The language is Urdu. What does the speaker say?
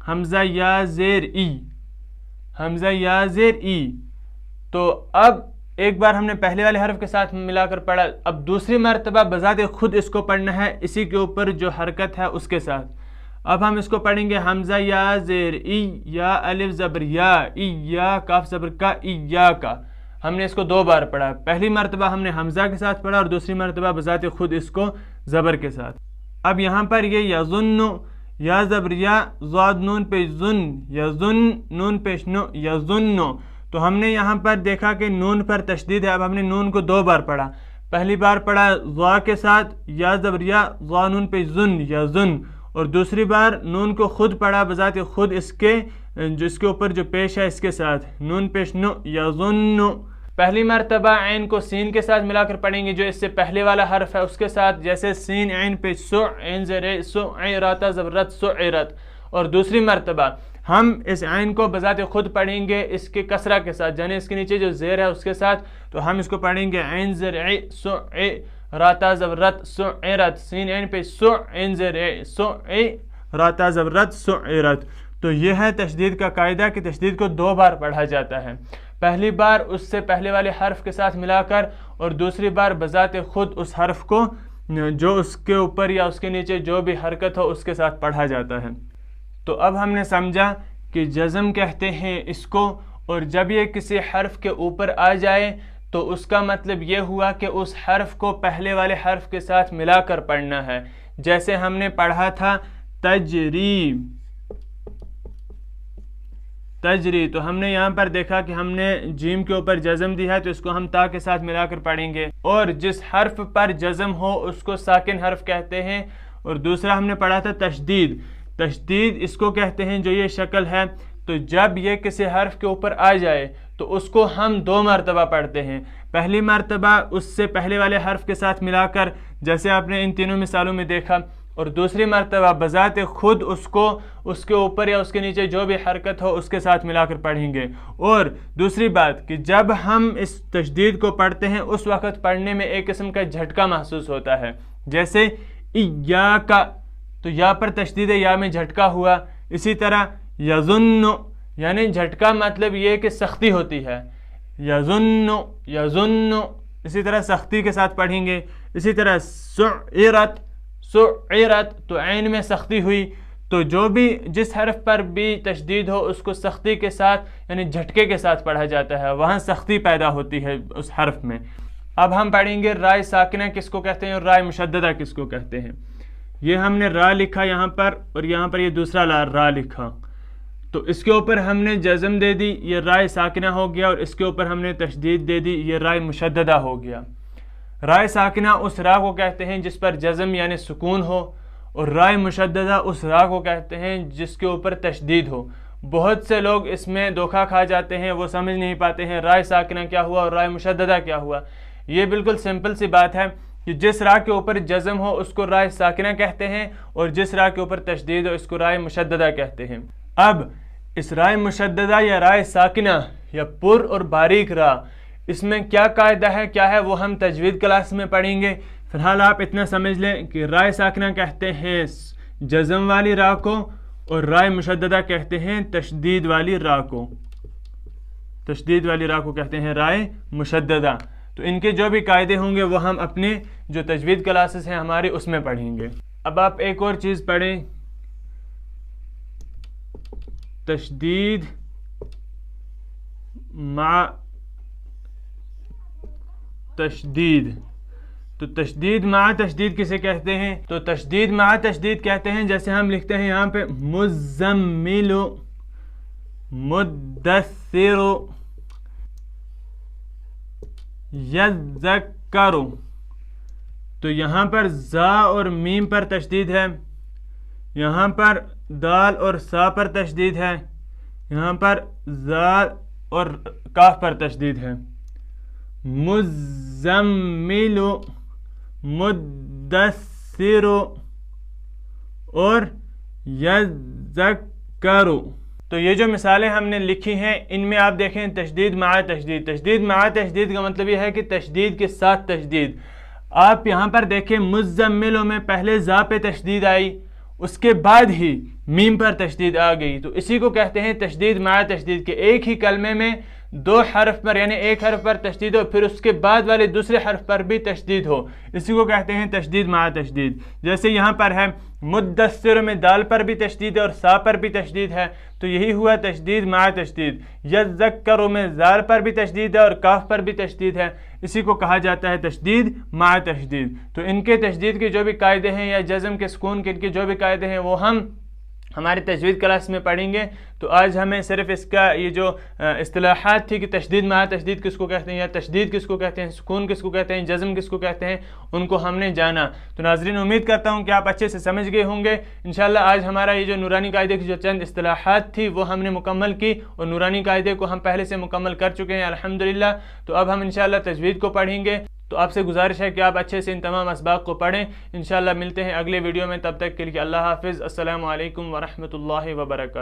حمزہ یا زیر ای، حمزہ یا زیر ای۔ تو اب ایک بار ہم نے پہلے والے حرف کے ساتھ ملا کر پڑھا، اب دوسری مرتبہ بذات خود اس کو پڑھنا ہے اسی کے اوپر جو حرکت ہے اس کے ساتھ۔ اب ہم اس کو پڑھیں گے حمزہ یا زیر ای، یا الف زبر یا، ای یا کاف زبر کا، ای یا کا۔ ہم نے اس کو 2 بار پڑھا، پہلی مرتبہ ہم نے حمزہ کے ساتھ پڑھا اور دوسری مرتبہ بذات خود اس کو زبر کے ساتھ۔ اب یہاں پر یہ یظن، یا زبر یا، ضاد نون پیش ظن، یظن نون پیش نو، یظن۔ تو ہم نے یہاں پر دیکھا کہ نون پر تشدید ہے، اب ہم نے نون کو 2 بار پڑھا، پہلی بار پڑھا ضا کے ساتھ یا زبر یا، ضا نون پیش ظن، یظن، اور دوسری بار نون کو خود پڑھا بذات خود اس کے جو اس کے اوپر جو پیش ہے اس کے ساتھ، نون پیش نو، یظن۔ پہلی مرتبہ عین کو سین کے ساتھ ملا کر پڑھیں گے جو اس سے پہلے والا حرف ہے اس کے ساتھ، جیسے سین عین پہ سو، عین زیر سو، عیرات زبرت سعرت، اور دوسری مرتبہ ہم اس عین کو بذات خود پڑھیں گے اس کے کسرہ کے ساتھ، یعنی اس کے نیچے جو زیر ہے اس کے ساتھ، تو ہم اس کو پڑھیں گے عین زیر سو، راتا زبرت سعرت، سین عین پہ سو، عین زیر سو، راتا زبرت سعرت۔ تو یہ ہے تشدید کا قاعدہ کہ تشدید کو 2 بار پڑھا جاتا ہے، پہلی بار اس سے پہلے والے حرف کے ساتھ ملا کر، اور دوسری بار بذات خود اس حرف کو جو اس کے اوپر یا اس کے نیچے جو بھی حرکت ہو اس کے ساتھ پڑھا جاتا ہے۔ تو اب ہم نے سمجھا کہ جزم کہتے ہیں اس کو، اور جب یہ کسی حرف کے اوپر آ جائے تو اس کا مطلب یہ ہوا کہ اس حرف کو پہلے والے حرف کے ساتھ ملا کر پڑھنا ہے، جیسے ہم نے پڑھا تھا تجری، تجری، تو ہم نے یہاں پر دیکھا کہ ہم نے جیم کے اوپر جزم دی ہے تو اس کو ہم تا کے ساتھ ملا کر پڑھیں گے، اور جس حرف پر جزم ہو اس کو ساکن حرف کہتے ہیں۔ اور دوسرا ہم نے پڑھا تھا تشدید، تشدید اس کو کہتے ہیں جو یہ شکل ہے، تو جب یہ کسی حرف کے اوپر آ جائے تو اس کو ہم 2 مرتبہ پڑھتے ہیں، پہلی مرتبہ اس سے پہلے والے حرف کے ساتھ ملا کر جیسے آپ نے ان تینوں مثالوں میں دیکھا، اور دوسری مرتبہ بذات خود اس کو اس کے اوپر یا اس کے نیچے جو بھی حرکت ہو اس کے ساتھ ملا کر پڑھیں گے۔ اور دوسری بات کہ جب ہم اس تشدید کو پڑھتے ہیں اس وقت پڑھنے میں ایک قسم کا جھٹکا محسوس ہوتا ہے، جیسے ایاک، تو یا پر تشدید ہے، یا میں جھٹکا ہوا۔ اسی طرح یظن، یعنی جھٹکا مطلب یہ کہ سختی ہوتی ہے، یظن، یظن، اسی طرح سختی کے ساتھ پڑھیں گے۔ اسی طرح سعرت، سعرت، تو عین میں سختی ہوئی، تو جو بھی جس حرف پر بھی تشدید ہو اس کو سختی کے ساتھ یعنی جھٹکے کے ساتھ پڑھا جاتا ہے، وہاں سختی پیدا ہوتی ہے اس حرف میں۔ اب ہم پڑھیں گے رائے ساکنہ کس کو کہتے ہیں اور رائے مشددہ کس کو کہتے ہیں۔ یہ ہم نے را لکھا یہاں پر، اور یہاں پر یہ دوسرا را لکھا، تو اس کے اوپر ہم نے جزم دے دی، یہ رائے ساکنہ ہو گیا، اور اس کے اوپر ہم نے تشدید دے دی، یہ رائے مشددہ ہو گیا۔ رائے ساکنہ اس را کو کہتے ہیں جس پر جزم یعنی سکون ہو، اور رائے مشددہ اس را کو کہتے ہیں جس کے اوپر تشدید ہو۔ بہت سے لوگ اس میں دھوکہ کھا جاتے ہیں، وہ سمجھ نہیں پاتے ہیں رائے ساکنہ کیا ہوا اور رائے مشددہ کیا ہوا۔ یہ بالکل سمپل سی بات ہے کہ جس را کے اوپر جزم ہو اس کو رائے ساکنہ کہتے ہیں، اور جس را کے اوپر تشدید ہو اس کو رائے مشددہ کہتے ہیں۔ اب اس رائے مشددہ یا رائے ساکنہ یا پر اور باریک را، اس میں کیا قاعدہ ہے کیا ہے وہ ہم تجوید کلاس میں پڑھیں گے۔ فی الحال آپ اتنا سمجھ لیں کہ رائے ساکنہ کہتے ہیں جزم والی را کو، اور رائے مشددہ کہتے ہیں تشدید والی را کو، تشدید والی را کو کہتے ہیں رائے مشددہ۔ تو ان کے جو بھی قاعدے ہوں گے وہ ہم اپنے جو تجوید کلاسز ہیں ہماری اس میں پڑھیں گے۔ اب آپ ایک اور چیز پڑھیں، تشدید مع تشدید۔ تو تشدید مع تشدید کسے کہتے ہیں؟ تو تشدید مع تشدید کہتے ہیں جیسے ہم لکھتے ہیں یہاں پہ مزمل، مدثر، یذکر، تو یہاں پر زا اور میم پر تشدید ہے، یہاں پر دال اور سا پر تشدید ہے، یہاں پر زال اور کاف پر تشدید ہے۔ مزمل، مدثر اور یذکر۔ تو یہ جو مثالیں ہم نے لکھی ہیں ان میں آپ دیکھیں تشدید مع تشدید، تشدید مع تشدید کا مطلب یہ ہے کہ تشدید کے ساتھ تشدید۔ آپ یہاں پر دیکھیں مزملوں میں پہلے زا پہ تشدید آئی، اس کے بعد ہی میم پر تشدید آ گئی تو اسی کو کہتے ہیں تشدید مع تشدید، کہ ایک ہی کلمے میں دو حرف پر یعنی ایک حرف پر تشدید ہو پھر اس کے بعد والے دوسرے حرف پر بھی تشدید ہو، اسی کو کہتے ہیں تشدید مع تشدید۔ جیسے یہاں پر ہے مدثر میں دال پر بھی تشدید ہے اور سا پر بھی تشدید ہے، تو یہی ہوا تشدید مع تشدید۔ یذکر میں زال پر بھی تشدید ہے اور کاف پر بھی تشدید ہے، اسی کو کہا جاتا ہے تشدید مع تشدید۔ تو ان کے تشدید کے جو بھی قاعدے ہیں یا جزم کے سکون کے ان کے جو بھی قاعدے ہیں وہ ہم ہماری تجوید کلاس میں پڑھیں گے۔ تو آج ہمیں صرف اس کا یہ جو اصطلاحات تھی کہ تشدید مع تشدید کس کو کہتے ہیں یا تشدید کس کو کہتے ہیں، سکون کس کو کہتے ہیں، جزم کس کو کہتے ہیں، ان کو ہم نے جانا۔ تو ناظرین امید کرتا ہوں کہ آپ اچھے سے سمجھ گئے ہوں گے۔ انشاءاللہ آج ہمارا یہ جو نورانی قاعدے کی جو چند اصطلاحات تھی وہ ہم نے مکمل کی اور نورانی قاعدے کو ہم پہلے سے مکمل کر چکے ہیں الحمدللہ۔ تو اب ہم انشاءاللہ تجوید کو پڑھیں گے۔ تو آپ سے گزارش ہے کہ آپ اچھے سے ان تمام اسباق کو پڑھیں۔ انشاءاللہ ملتے ہیں اگلے ویڈیو میں، تب تک کے لیے اللہ حافظ۔ السلام علیکم ورحمۃ اللہ وبرکاتہ۔